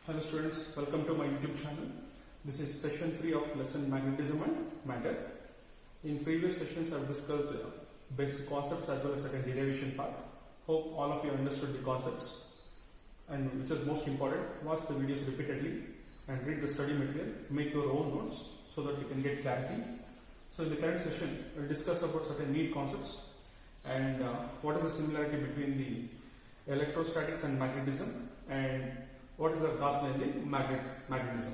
Hello students, welcome to my YouTube channel. This is session 3 of lesson magnetism and matter. In previous sessions I have discussed basic concepts as well as certain derivation part. Hope all of you understood the concepts, and which is most important, watch the videos repeatedly and read the study material, make your own notes so that you can get clarity. So in the current session we will discuss about certain neat concepts and what is the similarity between the electrostatics and magnetism, and what is the Gaussian and the magnetism.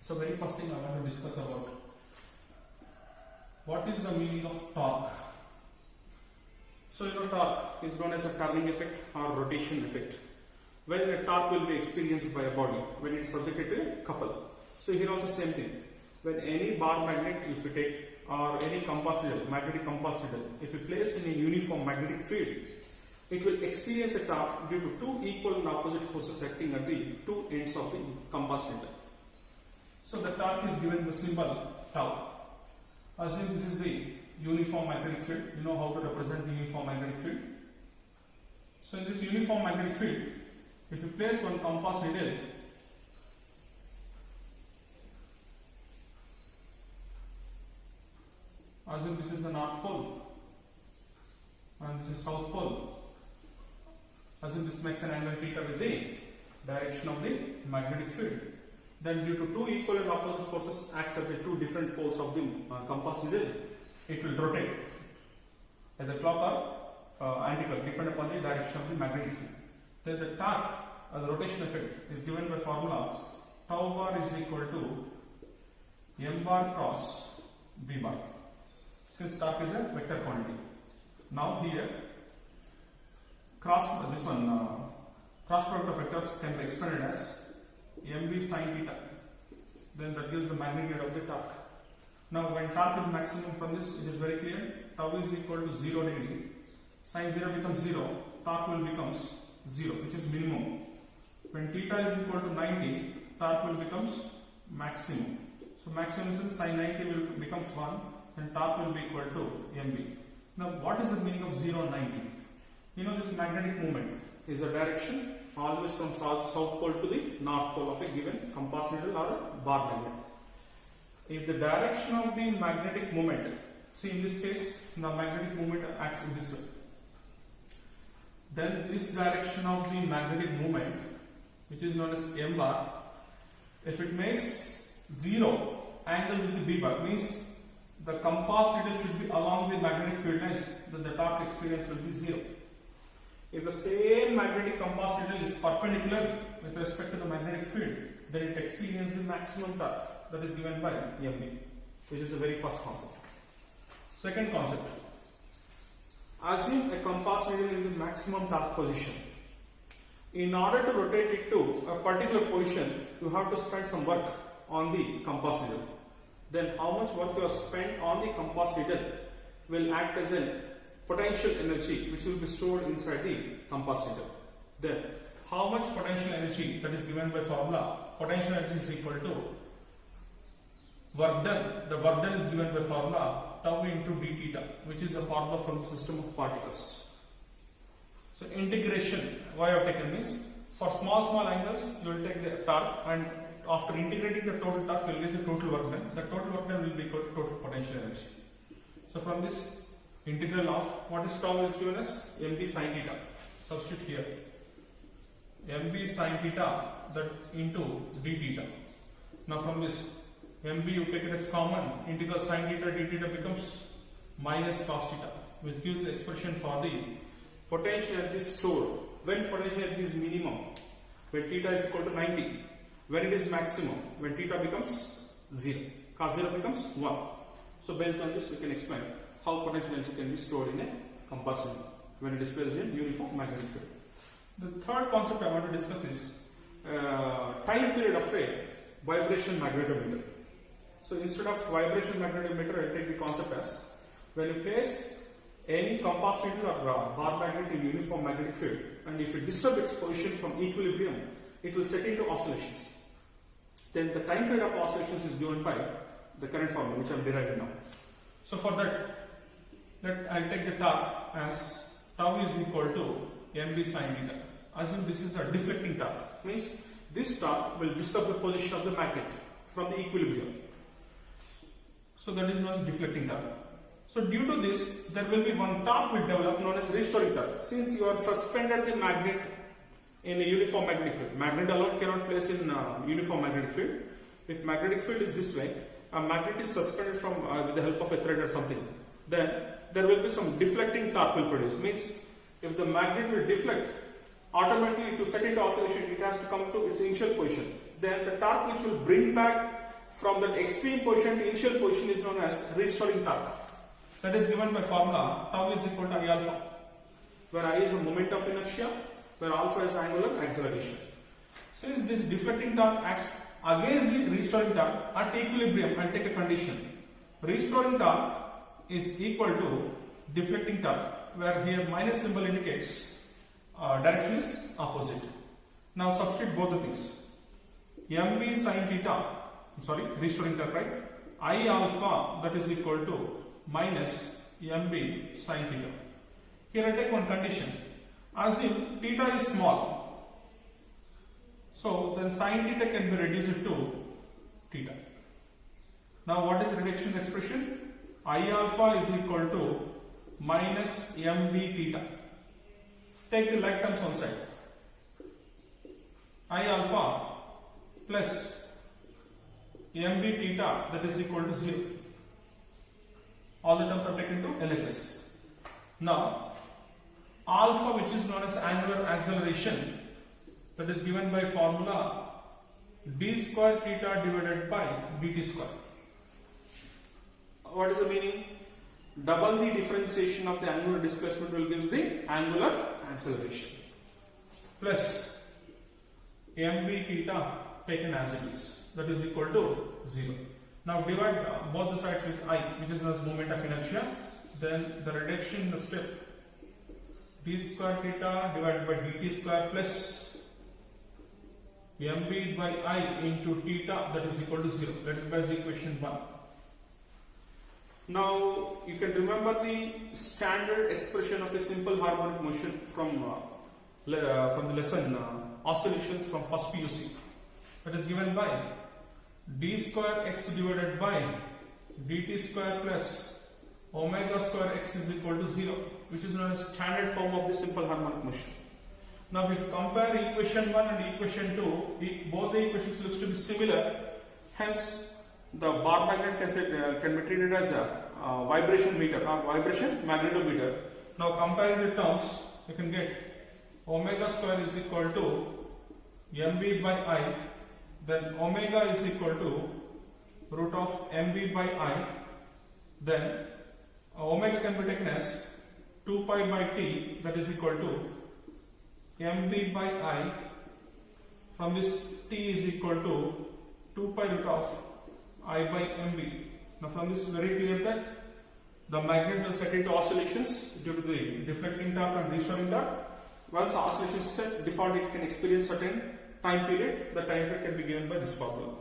So very first thing I want to discuss about what is the meaning of torque. So torque is known as a turning effect or rotation effect, when a torque will be experienced by a body when it is subjected to a couple. So here also same thing, when any bar magnet if you take, or any compass needle, magnetic compass needle, if you place in a uniform magnetic field, it will experience a torque due to two equal and opposite forces acting at the two ends of the compass needle. So the torque is given by symbol tau. Assume this is the uniform magnetic field. You know how to represent the uniform magnetic field. So in this uniform magnetic field, if you place one compass needle assume this is the north pole and this is south pole. Assume this makes an angle theta with the direction of the magnetic field. Then due to two equal and opposite forces acts at the two different poles of the compass needle, it will rotate either clock or anti-clock depending upon the direction of the magnetic field. Then the torque, the rotation effect, is given by formula tau bar is equal to m bar cross b bar. Since torque is a vector quantity. Now here cross product of vectors can be expanded as mb sin theta. Then that gives the magnitude of the torque. Now when torque is maximum from this, it is very clear. Tau is equal to 0 degree. Sin 0 becomes 0. Torque will becomes 0, which is minimum. When theta is equal to 90, torque will becomes maximum. So maximum is sin 90 will becomes 1 and torque will be equal to mb. Now what is the meaning of 0 and 90? This magnetic moment is a direction always from south pole to the north pole of a given compass needle or a bar magnet. If the direction of the magnetic moment, see in this case the magnetic moment acts in this way, then this direction of the magnetic moment, which is known as m bar, if it makes 0 angle with the b bar, means the compass needle should be along the magnetic field lines, then the torque experience will be 0. If the same magnetic compass needle is perpendicular with respect to the magnetic field, then it experiences the maximum torque, that is given by mb, which is the very first concept. Second concept, assume a compass needle in the maximum torque position. In order to rotate it to a particular position, you have to spend some work on the compass needle. Then how much work you have spent on the compass needle will act as a potential energy which will be stored inside the compass needle. Then how much potential energy, that is given by formula, potential energy is equal to work done. The work done is given by formula tau into d theta, which is a formula from the system of particles. So integration, why I have taken means, for small angles you will take the torque, and after integrating the total torque you will get the total work done. The total work done will be equal to total potential energy. So from this integral of what is tau is given as mb sin theta. Substitute here mb sin theta that into d theta. Now from this mb you take it as common, integral sin theta d theta becomes minus cos theta, which gives the expression for the potential energy stored when potential energy is minimum, when theta is equal to 90, when it is maximum, when theta becomes 0, cos 0 becomes 1. So based on this you can explain how potential energy can be stored in a compass needle when it is placed in uniform magnetic field. The third concept I want to discuss is time period of a vibration magnetometer. So instead of vibration magnetometer, I take the concept as when you place any compass needle or bar magnet in uniform magnetic field, and if you disturb its position from equilibrium, it will set into oscillations. Then the time period of oscillations is given by the current formula which I am deriving now. So for that, I will take the torque as tau is equal to mb sin theta. Assume this is a deflecting torque, means this torque will disturb the position of the magnet from the equilibrium. So that is known as deflecting torque. So due to this, there will be one torque will develop known as restoring torque. Since you are suspended the magnet in a uniform magnetic field, magnet alone cannot place in uniform magnetic field. If magnetic field is this way, a magnet is suspended from with the help of a thread or something, then there will be some deflecting torque will produce. Means if the magnet will deflect, automatically to set into oscillation, it has to come to its initial position. Then the torque which will bring back from that extreme position to initial position is known as restoring torque. That is given by formula tau is equal to I alpha, where I is a moment of inertia, where alpha is angular acceleration. Since this deflecting torque acts against the restoring torque at equilibrium, and take a condition. Restoring torque is equal to deflecting torque, where here minus symbol indicates direction is opposite. Now substitute both the things. mv sin theta, restoring torque, right? I alpha, that is equal to minus mv sin theta. Here I take one condition. Assume theta is small, so then sin theta can be reduced to theta. Now what is reduction expression? I alpha is equal to minus mv theta. Take the like terms on side. I alpha plus mv theta, that is equal to 0. All the terms are taken to LHS. Now alpha, which is known as angular acceleration, that is given by formula d square theta divided by dt square. What is the meaning? Double the differentiation of the angular displacement will give the angular acceleration, plus mv theta taken as it is, that is equal to 0. Now divide both the sides with I, which is known as moment of inertia. Then the reduction in the step, d square theta divided by dt square plus mv by I into theta, that is equal to 0. Let it be the equation 1. Now you can remember the standard expression of a simple harmonic motion from the lesson oscillations from first PUC. That is given by d square x divided by dt square plus omega square x is equal to 0, which is known as standard form of the simple harmonic motion. Now if you compare equation 1 and equation 2, both the equations looks to be similar, hence the bar magnet can be treated as a vibration meter or vibration magnetometer. Now comparing the terms, you can get omega square is equal to mv by I, then omega is equal to root of mv by I, then omega can be taken as 2 pi by t, that is equal to mv by I. From this t is equal to 2 pi root of I by mv. Now from this is very clear that the magnet will set into oscillations due to the deflecting torque and restoring torque. Once oscillation is set, default it can experience certain time period. The time period can be given by this formula.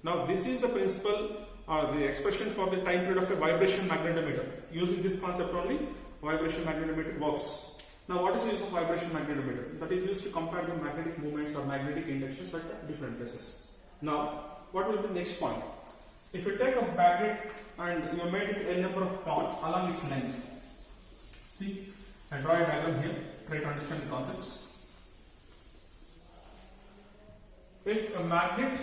Now this is the principle the expression for the time period of a vibration magnetometer. Using this concept only, vibration magnetometer works. Now what is the use of vibration magnetometer? That is used to compare the magnetic moments or magnetic inductions at different places. Now what will be the next point? If you take a magnet and you made it a number of parts along its length. See, I draw a diagram here, try to understand the concepts. If a magnet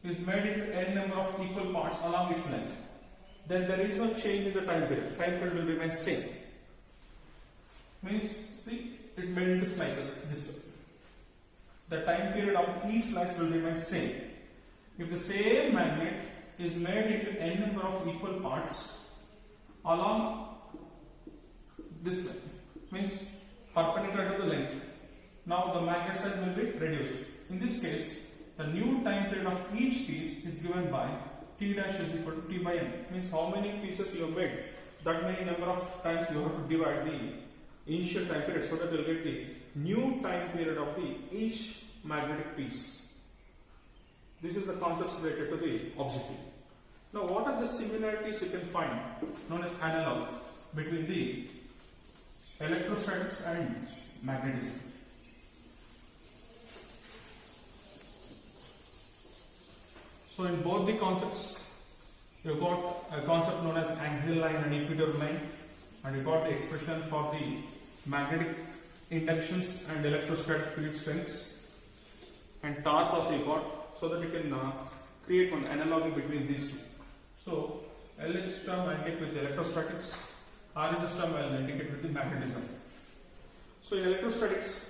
is made into n number of equal parts along its length, then there is no change in the time period. Time period will remain same. Means, see, it made into slices this way. The time period of each slice will remain same. If the same magnet is made into n number of equal parts along this way, means perpendicular to the length, now the magnet size will be reduced. In this case, the new time period of each piece is given by t dash is equal to t by n. Means how many pieces you have made, that many number of times you have to divide the initial time period, so that you will get the new time period of the each magnetic piece. This is the concepts related to the objective. Now what are the similarities you can find, known as analog, between the electrostatics and magnetism? So in both the concepts, you got a concept known as axial line and equatorial line, and you got the expression for the magnetic inductions and electrostatic field strengths, and torque also you got, so that you can create one analogy between these two. So LH term I indicate with electrostatics, RHS term I will indicate with the magnetism. So in electrostatics,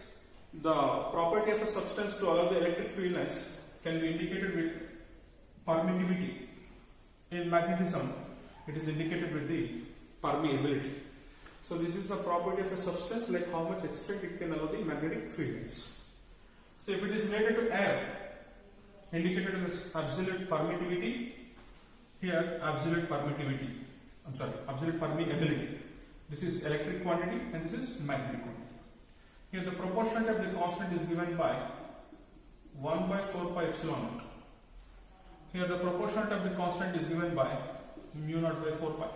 the property of a substance to allow the electric field lines can be indicated with permittivity. In magnetism, it is indicated with the permeability. So this is the property of a substance, like how much extent it can allow the magnetic field lines. So if it is related to air, indicated as absolute permittivity, here absolute permittivity, absolute permeability. This is electric quantity and this is magnetic quantity. Here the proportion of the constant is given by 1 by 4 pi epsilon naught. Here the proportion of the constant is given by mu naught by 4 pi.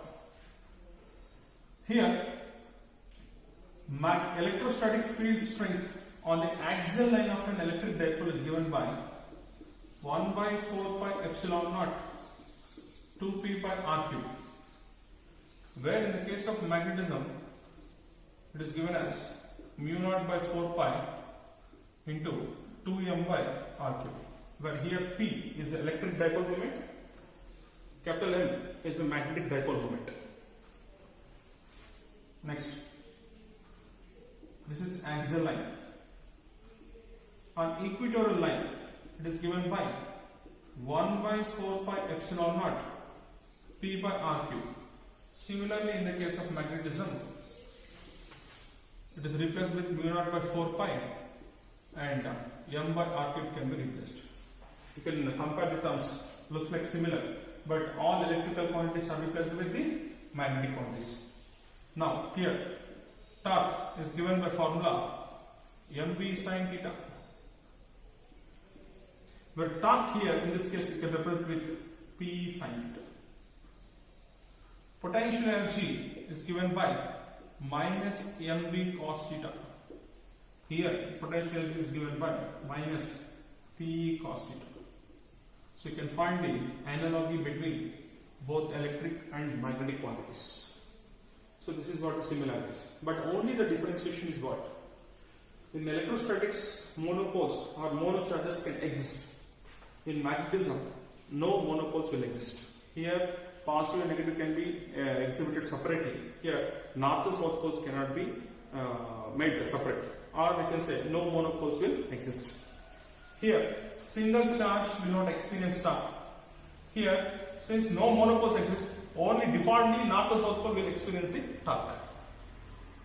Here electrostatic field strength on the axial line of an electric dipole is given by 1 by 4 pi epsilon naught 2 p by r cube, where in the case of magnetism it is given as mu naught by 4 pi into 2m by r cube, where here P is the electric dipole moment, capital M is the magnetic dipole moment. Next, this is axial line. On equatorial line, it is given by 1 by 4 pi epsilon naught P by r cube. Similarly, in the case of magnetism, it is replaced with mu naught by 4 pi and m by r cube can be replaced. You can compare the terms, looks like similar, but all electrical quantities are replaced with the magnetic quantities. Now here torque is given by formula mv sin theta, where torque here in this case you can represent with p sin theta. Potential energy is given by minus mv cos theta. Here potential energy is given by minus p cos theta. So you can find the analogy between both electric and magnetic quantities. So this is what the similarities. But only the differentiation is what? In electrostatics, monopoles or monocharges can exist. In magnetism, no monopoles will exist. Here positive and negative can be exhibited separately. Here north and south poles cannot be made separate. Or we can say no monopoles will exist. Here single charge will not experience torque. Here, since no monopoles exist, only defaultly north and south pole will experience the torque.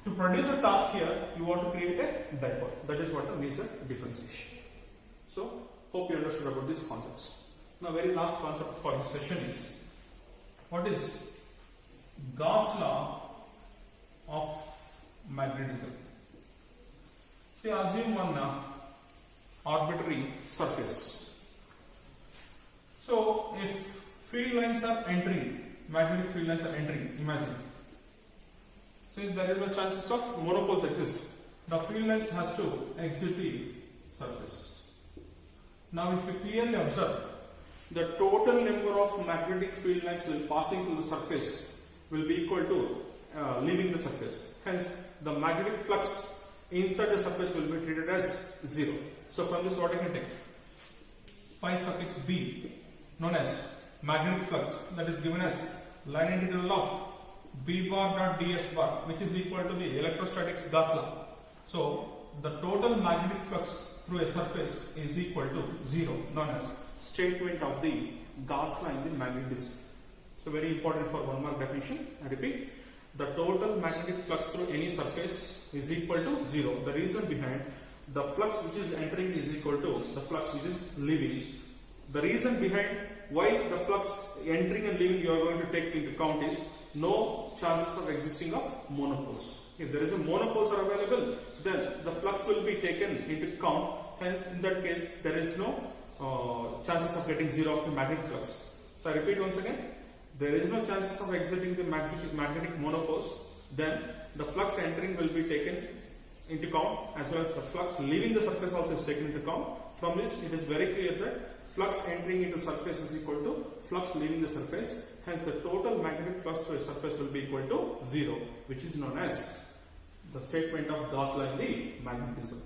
To produce a torque here, you want to create a dipole. That is what the major differentiation. So, hope you understood about these concepts. Now, very last concept for this session is, what is Gauss law of magnetism? See, assume one arbitrary surface. So if field lines are entering, magnetic field lines are entering, imagine. Since there is no chances of monopoles exist, the field lines has to exit the surface. Now if you clearly observe, the total number of magnetic field lines will passing through the surface will be equal to leaving the surface. Hence the magnetic flux inside the surface will be treated as 0. So from this what I can take? Pi suffix b, known as magnetic flux, that is given as line integral of b bar dot ds bar, which is equal to the electrostatics Gauss law. So the total magnetic flux through a surface is equal to 0, known as statement of the Gauss law in the magnetism. So very important for 1 mark definition. I repeat, the total magnetic flux through any surface is equal to 0. The reason behind, the flux which is entering is equal to the flux which is leaving. The reason behind why the flux entering and leaving you are going to take into account is no chances of existing of monopoles. If there is a monopoles are available, then the flux will be taken into account. Hence, in that case, there is no chances of getting 0 of the magnetic flux. So I repeat once again, there is no chances of exiting the magnetic monopoles. Then the flux entering will be taken into account, as well as the flux leaving the surface also is taken into account. From this, it is very clear that flux entering into surface is equal to flux leaving the surface. Hence the total magnetic flux to a surface will be equal to 0, which is known as the statement of Gauss law in the magnetism.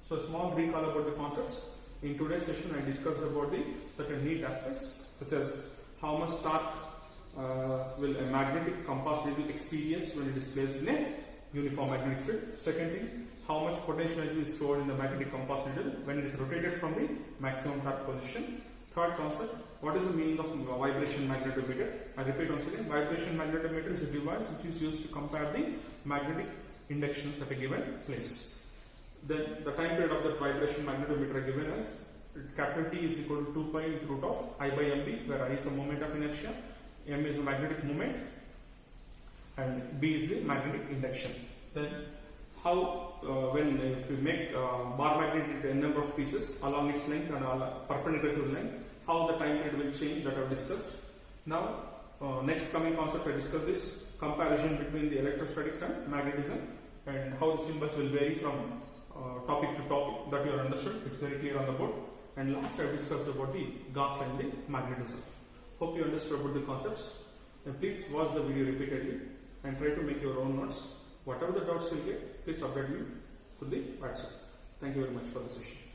So a small recall about the concepts. In today's session I discussed about the certain neat aspects such as how much torque will a magnetic compass needle experience when it is placed in a uniform magnetic field. Second thing, how much potential energy is stored in the magnetic compass needle when it is rotated from the maximum torque position. Third concept, what is the meaning of vibration magnetometer? I repeat once again, vibration magnetometer is a device which is used to compare the magnetic inductions at a given place. Then the time period of the vibration magnetometer given as capital T is equal to 2 pi into root of I by mb, where I is the moment of inertia, m is the magnetic moment, and b is the magnetic induction. Then how if we make bar magnet into n number of pieces along its length and perpendicular to the length, how the time period will change, that I have discussed. Now next coming concept I discuss this comparison between the electrostatics and magnetism and how the symbols will vary from topic to topic, that you are understood. It's very clear on the board. And last I discussed about the Gauss and the magnetism. Hope you understood about the concepts. And please watch the video repeatedly and try to make your own notes. Whatever the doubts you get, please update me to the WhatsApp. Thank you very much for the session.